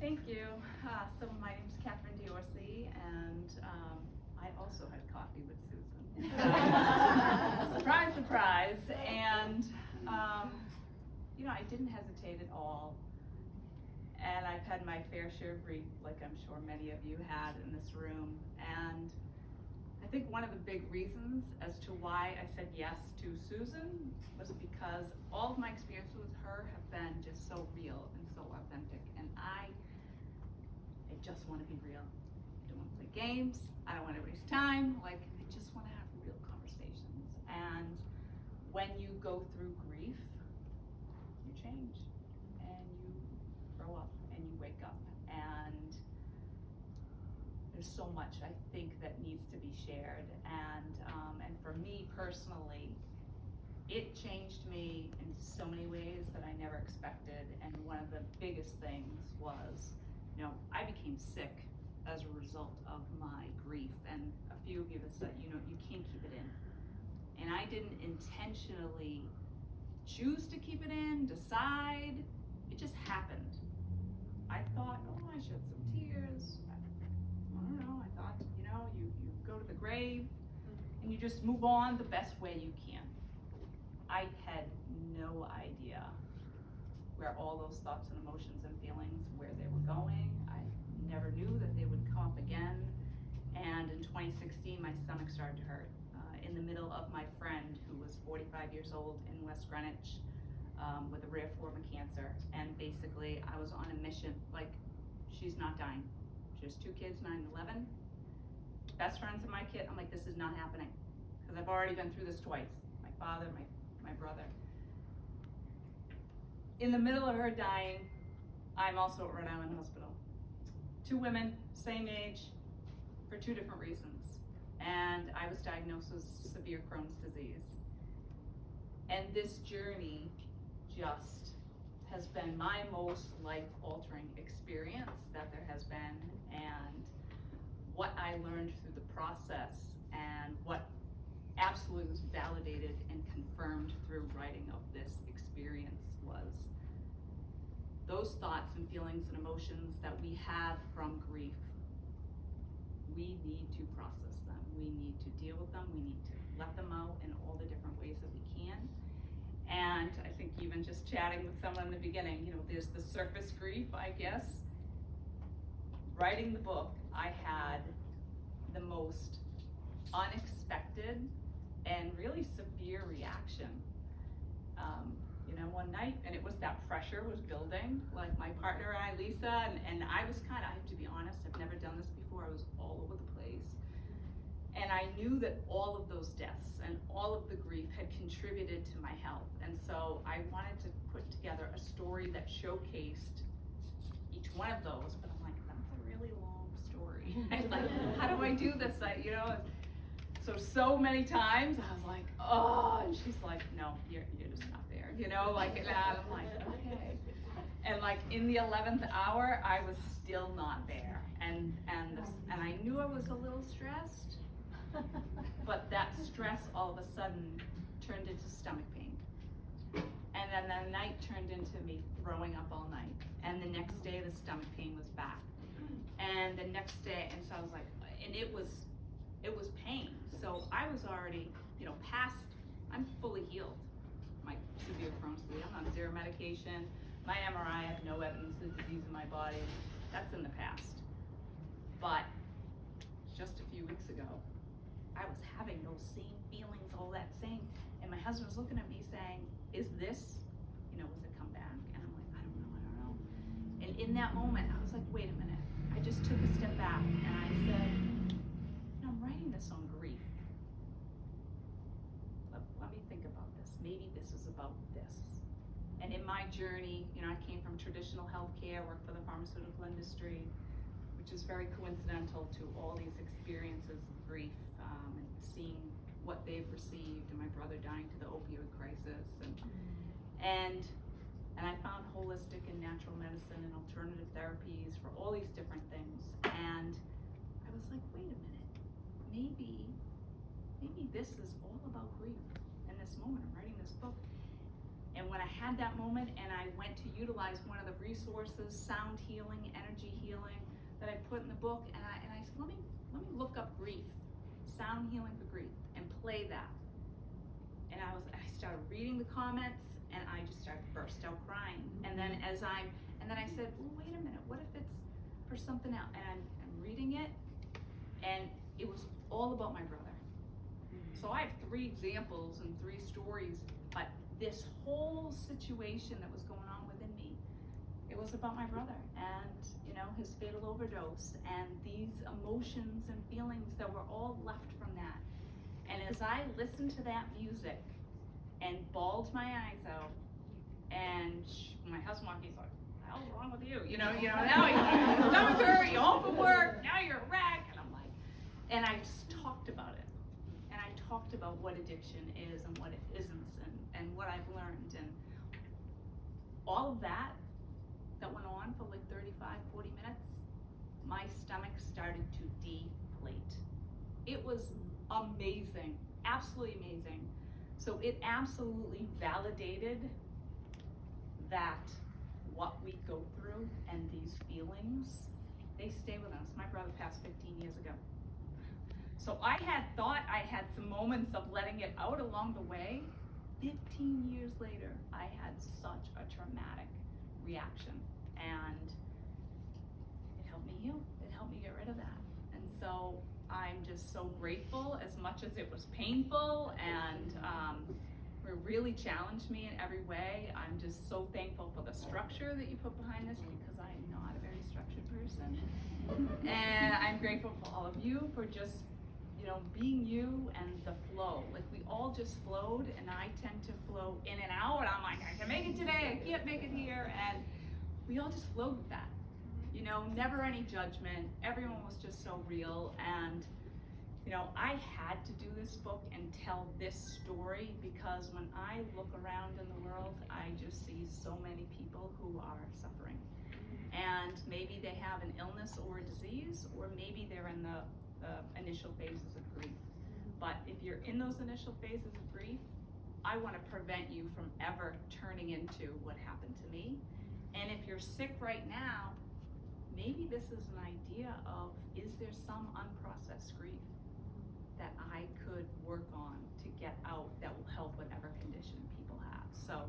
Thank you. So my name is DeOrsey, and I also had coffee with Susan. Surprise, surprise. And, I didn't hesitate at all. And I've had my fair share of grief, like I'm sure many of you had in this room. And I think one of the big reasons as to why I said yes to Susan was because all of my experiences with her have been just so real and so authentic. And I just want to be real. I don't want to play games. I don't want to waste time. I just want to have real conversations. And when you go through grief, you change and you grow up and you wake up. And there's so much I think that needs to be shared. And for me personally, it changed me in so many ways that I never expected. And one of the biggest things was, I became sick as a result of my grief. And a few of you have said, you can't keep it in. And I didn't intentionally choose to keep it in, decide. It just happened. I thought, I shed some tears. I don't know. I thought, you go to the grave and you just move on the best way you can. I had no idea where all those thoughts and emotions and feelings, where they were going. I never knew that they would come up again. And in 2016, my stomach started to hurt in the middle of my friend who was 45 years old in West Greenwich with a rare form of cancer. And basically, I was on a mission, she's not dying. She has 2 kids, 9 and 11. Best friends of my kid. I'm like, this is not happening. Because I've already been through this twice. My father, my brother. In the middle of her dying, I'm also at Rhode Island Hospital. 2 women, same age, for 2 different reasons. And I was diagnosed with severe Crohn's disease. And this journey just has been my most life-altering experience that there has been. And what I learned through the process and what absolutely was validated and confirmed through writing of this experience was those thoughts and feelings and emotions that we have from grief. We need to process them. We need to deal with them. We need to let them out in all the different ways that we can. And I think even just chatting with someone in the beginning, there's the surface grief, I guess. Writing the book, I had the most unexpected and really severe reaction. One night, and it was that pressure was building, my partner and I, Lisa, and I was I have to be honest, I've never done this before, I was all over the place. And I knew that all of those deaths and all of the grief had contributed to my health. And so I wanted to put together a story that showcased each one of those, but I'm like, that's a really long story. How do I do this? So many times I was like, oh, and she's like, no, you're just not there, and I'm like, okay. And in the 11th hour, I was still not there. And I knew I was a little stressed, but that stress all of a sudden turned into stomach pain. And then the night turned into me throwing up all night. And the next day, the stomach pain was back. And the next day, and so I was like, and it was pain. So I was already, past, I'm fully healed. My severe Crohn's disease, I'm on 0 medication. My MRI, I have no evidence of disease in my body. That's in the past. But just a few weeks ago, I was having those same feelings, all that same, and my husband was looking at me saying, is this, was it come back? And I'm like, I don't know. And in that moment, I was like, wait a minute. I just took a step back and I said, I'm writing this on grief. Let me think about this. Maybe this is about this. And in my journey, I came from traditional healthcare, worked for the pharmaceutical industry, which is very coincidental to all these experiences of grief and seeing what they've received, and my brother dying to the opioid crisis, and I found holistic and natural medicine and alternative therapies for all these different things. And I was like, wait a minute, maybe this is all about grief in this moment. I'm writing this book. And when I had that moment and I went to utilize one of the resources, sound healing, energy healing, that I put in the book, and I said, let me look up grief, sound healing for grief, and play that. And I started reading the comments, and I just started burst out crying. And then I said, well, wait a minute, what if it's for something else? And I'm reading it, and it was all about my brother. So I have 3 examples and 3 stories, but this whole situation that was going on within me, it was about my brother and, his fatal overdose and these emotions and feelings that were all left from that. And as I listened to that music and bawled my eyes out, and my husband walked, he's like, "What's wrong with you? Now you're done with her, you're home from work, now you're a wreck." And I'm like, and I just talked about it. And I talked about what addiction is and what it isn't, and what I've learned. And all of that went on for like 35, 40 minutes, my stomach started to deflate. It was amazing, absolutely amazing. So it absolutely validated that what we go through and these feelings, they stay with us. My brother passed 15 years ago. So I had thought I had some moments of letting it out along the way. 15 years later, I had such a traumatic reaction, and it helped me heal. It helped me get rid of that. And so I'm just so grateful, as much as it was painful and it really challenged me in every way. I'm just so thankful for the structure that you put behind this, because I'm not a very structured person. And I'm grateful for all of you for just being you and the flow. Like, we all just flowed, and I tend to flow in and out. I'm like, I can make it today, I can't make it here. And we all just flowed with that. Never any judgment. Everyone was just so real. And, I had to do this book and tell this story, because when I look around in the world, I just see so many people who are suffering. And maybe they have an illness or a disease, or maybe they're in the initial phases of grief. But if you're in those initial phases of grief, I want to prevent you from ever turning into what happened to me. And if you're sick right now, maybe this is an idea of, is there some unprocessed grief that I could work on to get out that will help whatever condition people have? So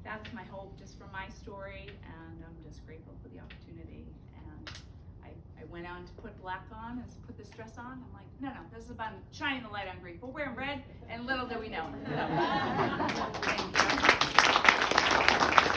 that's my hope just for my story, and I'm just grateful for the opportunity. And I went on to put black on and put this dress on. I'm like, no, this is about shining the light on grief. We're wearing red, and little do we know. So, thank you.